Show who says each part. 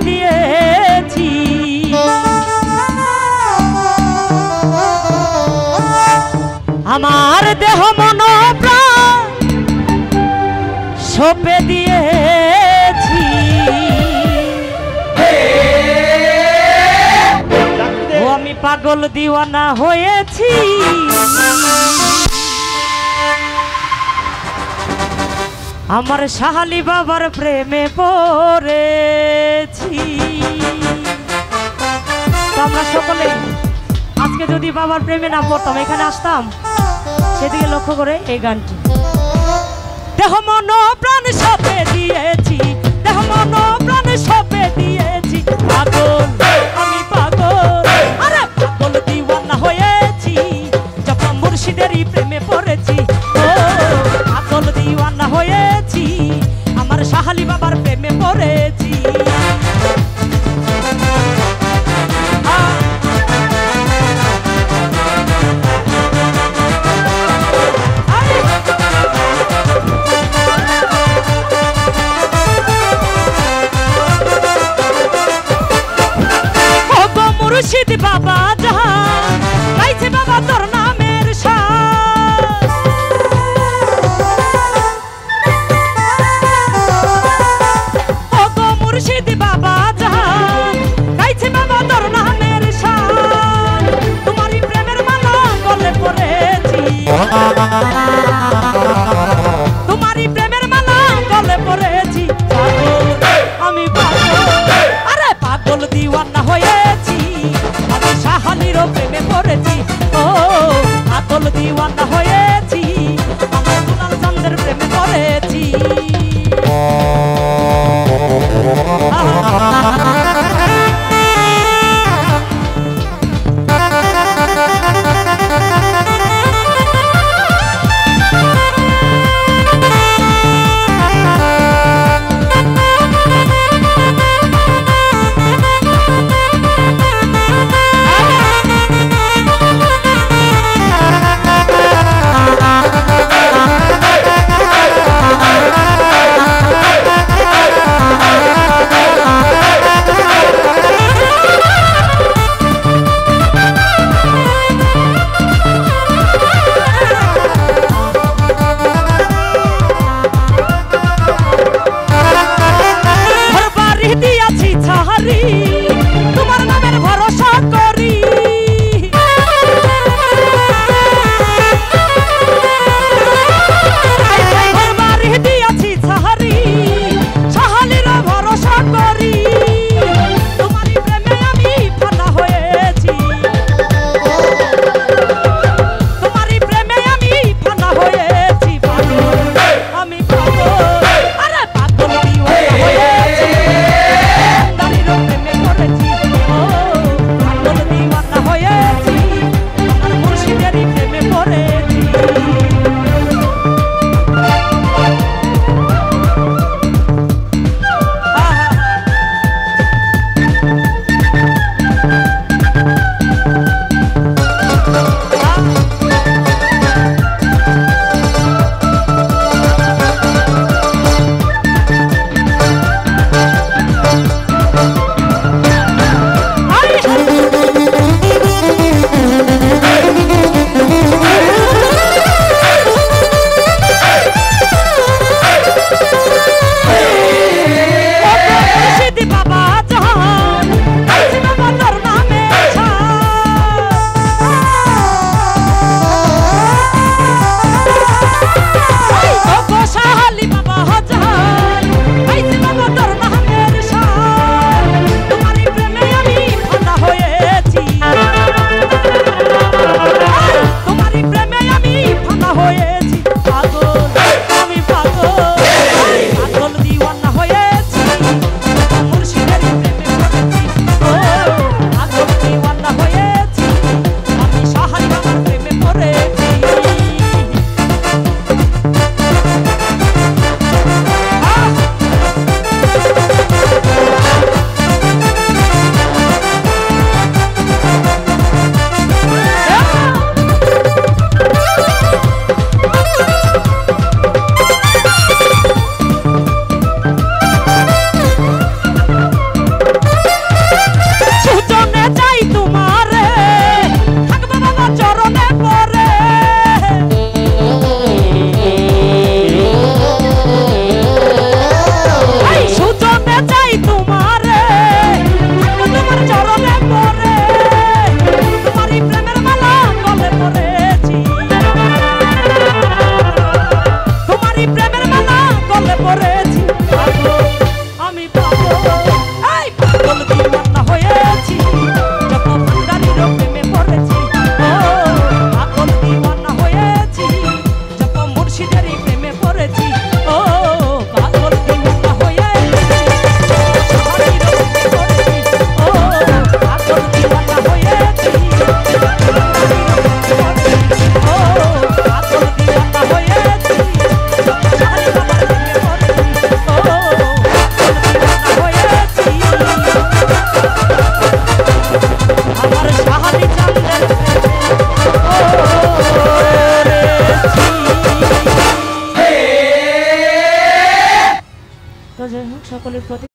Speaker 1: দিয়েছি। আমার দেহ মন প্রাণ সঁপে দিয়েছি। ও আমি পাগল দিওয়ানা হয়েছি। আমার শাহালি বাবার প্রেমে পড়েছি। তো আমরা সকলে আজকে যদি বাবার প্রেমে না পড়তাম, এখানে আসতাম? সেদিকে লক্ষ্য করে এই গানটি। দেহ মন প্রাণ সঁপে দিয়েছি, দেহ মন প্রাণ সঁপে দিয়েছি। পাগল আমি পাগল, আরে পাগল দিওয়ানা হয়েছি। যখন মুর্শিদেরই প্রেমে পড়েছি, ও পাগল দিওয়ানা হয়েছি। আমার শাহালি বাবার প্রেমে পড়েছি। মুর্শিদ বাবা জাহান গাইছে বাবা তোর নামের শান। ও গো মুর্শিদ বাবা জাহান গাইছে বাবা তোর নামের শান। তোমারই প্রেমের মালা গলে পড়েছি, তোমারই প্রেমের মালা গলে পড়েছি। আমি পাগল, আরে পাগল দিওয়ানা হয়েছি। আমি শাহালিরও প্রেমে পড়েছি, ও পাগল দিওয়ানা হয়েছি। আমার দুলাল চাঁদের প্রেমে পড়েছি। তোমার নামের ভরসা করি, বাড়ি দিয়াছি ছাহারি, শাহালির ভরসা করি। তোমারই প্রেমে আমি ফানা হয়েছি, তোমারই প্রেমে আমি ফানা হয়েছি। আমি পাগল, আরে পাগল দিওয়ানা হয়েছি। প্রেমে পড়েছি, ও জয় হোক সকলের প্রতি।